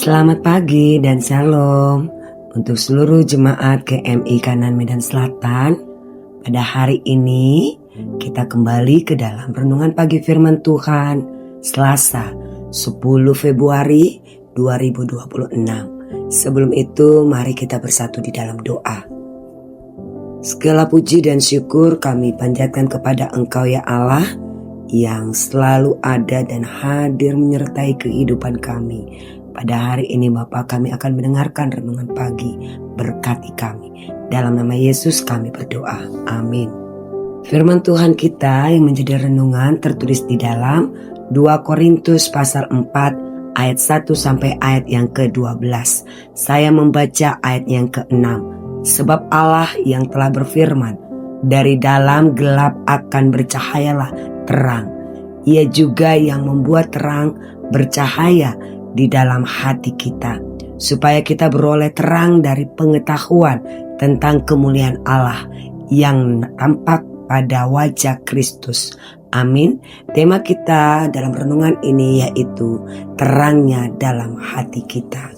Selamat pagi dan shalom untuk seluruh jemaat GMI Kanan Medan Selatan. Pada hari ini kita kembali ke dalam renungan pagi firman Tuhan Selasa 10 Februari 2026. Sebelum itu mari kita bersatu di dalam doa. Segala puji dan syukur kami panjatkan kepada Engkau ya Allah, yang selalu ada dan hadir menyertai kehidupan kami. Pada hari ini Bapa, kami akan mendengarkan renungan pagi. Berkati kami. Dalam nama Yesus kami berdoa. Amin. Firman Tuhan kita yang menjadi renungan tertulis di dalam 2 Korintus pasal 4 ayat 1 sampai ayat yang ke-12. Saya membaca ayat yang ke-6. Sebab Allah yang telah berfirman, dari dalam gelap akan bercahayalah terang. Ia juga yang membuat terang bercahaya di dalam hati kita, supaya kita beroleh terang dari pengetahuan tentang kemuliaan Allah yang tampak pada wajah Kristus. Amin. Tema kita dalam renungan ini yaitu terangnya dalam hati kita.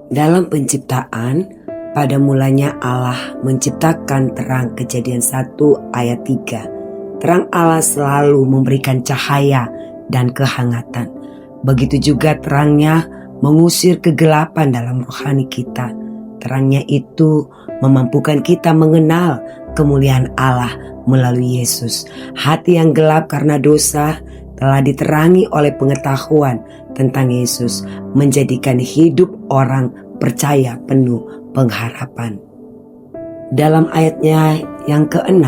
Dalam penciptaan, pada mulanya Allah menciptakan terang. Kejadian 1 ayat 3. Terang Allah selalu memberikan cahaya dan kehangatan. Begitu juga terangnya mengusir kegelapan dalam rohani kita. Terangnya itu memampukan kita mengenal kemuliaan Allah melalui Yesus. Hati yang gelap karena dosa telah diterangi oleh pengetahuan tentang Yesus, menjadikan hidup orang percaya penuh pengharapan. Dalam ayatnya yang ke-6,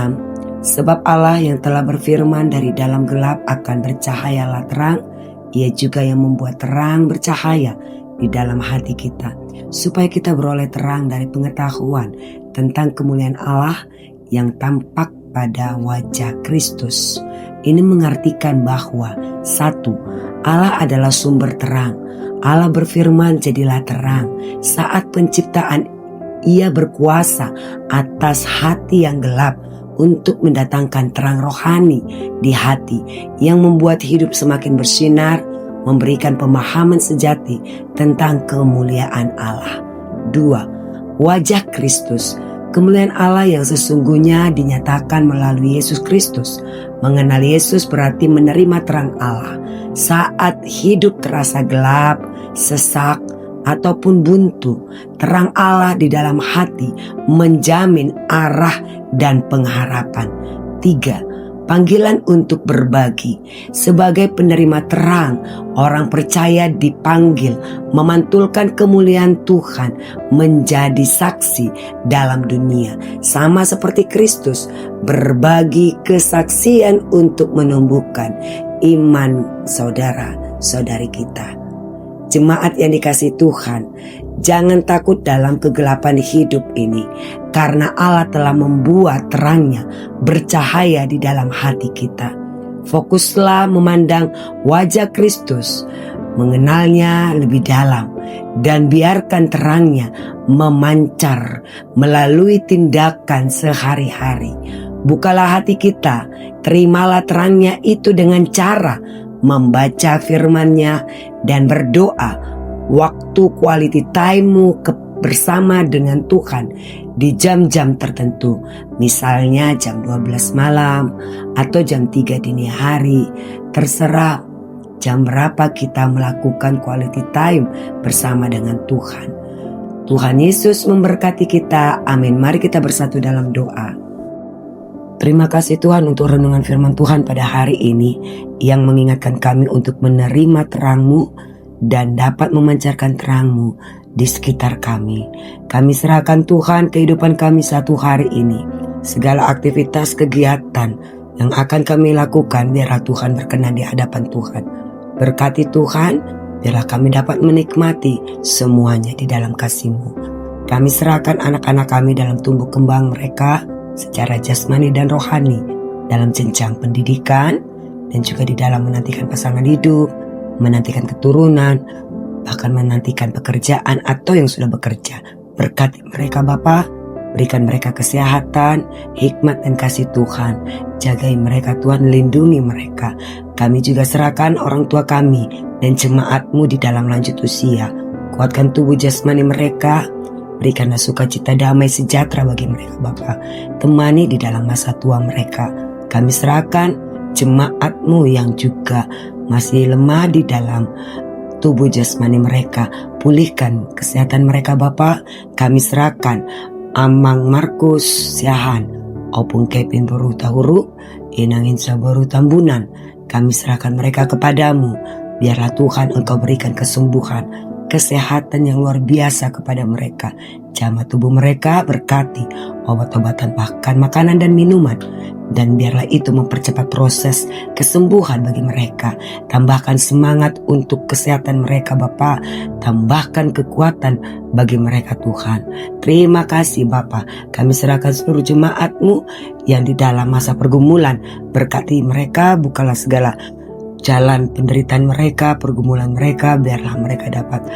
sebab Allah yang telah berfirman, dari dalam gelap akan bercahayalah terang. Ia juga yang membuat terang bercahaya di dalam hati kita, supaya kita beroleh terang dari pengetahuan tentang kemuliaan Allah yang tampak pada wajah Kristus. Ini mengartikan bahwa 1. Allah adalah sumber terang. Allah berfirman, jadilah terang. Saat penciptaan, Ia berkuasa atas hati yang gelap untuk mendatangkan terang rohani di hati yang membuat hidup semakin bersinar, memberikan pemahaman sejati tentang kemuliaan Allah. 2. Wajah Kristus. Kemuliaan Allah yang sesungguhnya dinyatakan melalui Yesus Kristus. Mengenal Yesus berarti menerima terang Allah. Saat hidup terasa gelap, sesak, ataupun buntu, terang Allah di dalam hati menjamin arah dan pengharapan. 3. Panggilan untuk berbagi. Sebagai penerima terang, orang percaya dipanggil memantulkan kemuliaan Tuhan, menjadi saksi dalam dunia. Sama seperti Kristus, berbagi kesaksian untuk menumbuhkan iman saudara-saudari kita. Jemaat yang dikasihi Tuhan, jangan takut dalam kegelapan hidup ini, karena Allah telah membuat terangnya bercahaya di dalam hati kita. Fokuslah memandang wajah Kristus, mengenalnya lebih dalam, dan biarkan terangnya memancar melalui tindakan sehari-hari. Bukalah hati kita, terimalah terangnya itu dengan cara membaca firman-Nya dan berdoa. Waktu quality time-mu bersama dengan Tuhan di jam-jam tertentu, misalnya jam 12 malam atau jam 3 dini hari. Terserah jam berapa kita melakukan quality time bersama dengan Tuhan. Tuhan Yesus memberkati kita. Amin. Mari kita bersatu dalam doa. Terima kasih Tuhan untuk renungan firman Tuhan pada hari ini yang mengingatkan kami untuk menerima terang-Mu dan dapat memancarkan terang-Mu di sekitar kami. Kami serahkan Tuhan kehidupan kami satu hari ini. Segala aktivitas kegiatan yang akan kami lakukan, biarlah Tuhan berkenan di hadapan Tuhan. Berkati Tuhan, biarlah kami dapat menikmati semuanya di dalam kasih-Mu. Kami serahkan anak-anak kami dalam tumbuh kembang mereka secara jasmani dan rohani, dalam jenjang pendidikan, dan juga di dalam menantikan pasangan hidup, menantikan keturunan, bahkan menantikan pekerjaan atau yang sudah bekerja. Berkati mereka Bapa, berikan mereka kesehatan, hikmat dan kasih Tuhan. Jagai mereka Tuhan, lindungi mereka. Kami juga serahkan orang tua kami dan jemaat-Mu di dalam lanjut usia. kuatkan tubuh jasmani mereka. Berikanlah sukacita, damai, sejahtera bagi mereka Bapa. Temani di dalam masa tua mereka. Kami serahkan jemaat-Mu yang juga masih lemah di dalam tubuh jasmani mereka. Pulihkan kesehatan mereka Bapa. Kami serahkan Amang Markus Siahan, maupun Kevin Boru Tahuru, Inangin Saboru Tambunan. Kami serahkan mereka kepadamu. Biarlah Tuhan Engkau berikan kesembuhan, kesehatan yang luar biasa kepada mereka. Jamah tubuh mereka, berkati obat-obatan, bahkan makanan dan minuman. Dan biarlah itu mempercepat proses kesembuhan bagi mereka. Tambahkan semangat untuk kesehatan mereka Bapa. Tambahkan kekuatan bagi mereka Tuhan. Terima kasih Bapa. Kami serahkan seluruh jemaat-Mu yang di dalam masa pergumulan. Berkati mereka, bukalah segala jalan penderitaan mereka, pergumulan mereka. Biarlah mereka dapat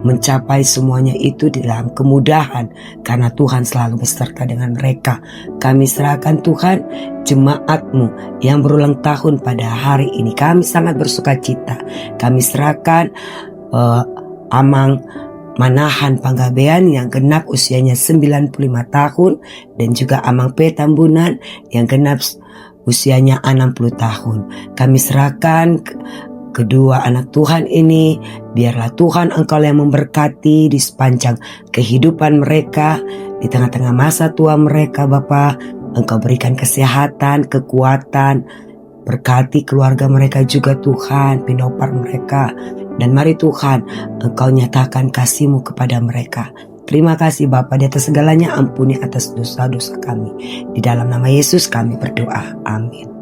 mencapai semuanya itu di dalam kemudahan, karena Tuhan selalu beserta dengan mereka. Kami serahkan Tuhan jemaat-Mu yang berulang tahun pada hari ini. Kami sangat bersuka cita. Kami serahkan Amang Manahan Panggabean yang genap usianya 95 tahun, dan juga Amang P Tambunan yang genap usianya 60 tahun. Kami serahkan kedua anak Tuhan ini. Biarlah Tuhan Engkau yang memberkati di sepanjang kehidupan mereka, di tengah-tengah masa tua mereka Bapa. Engkau berikan kesehatan, kekuatan. Berkati keluarga mereka juga Tuhan, pinopar mereka. Dan mari Tuhan Engkau nyatakan kasih-Mu kepada mereka. Terima kasih Bapa, di atas segalanya ampuni atas dosa-dosa kami. Di dalam nama Yesus kami berdoa. Amin.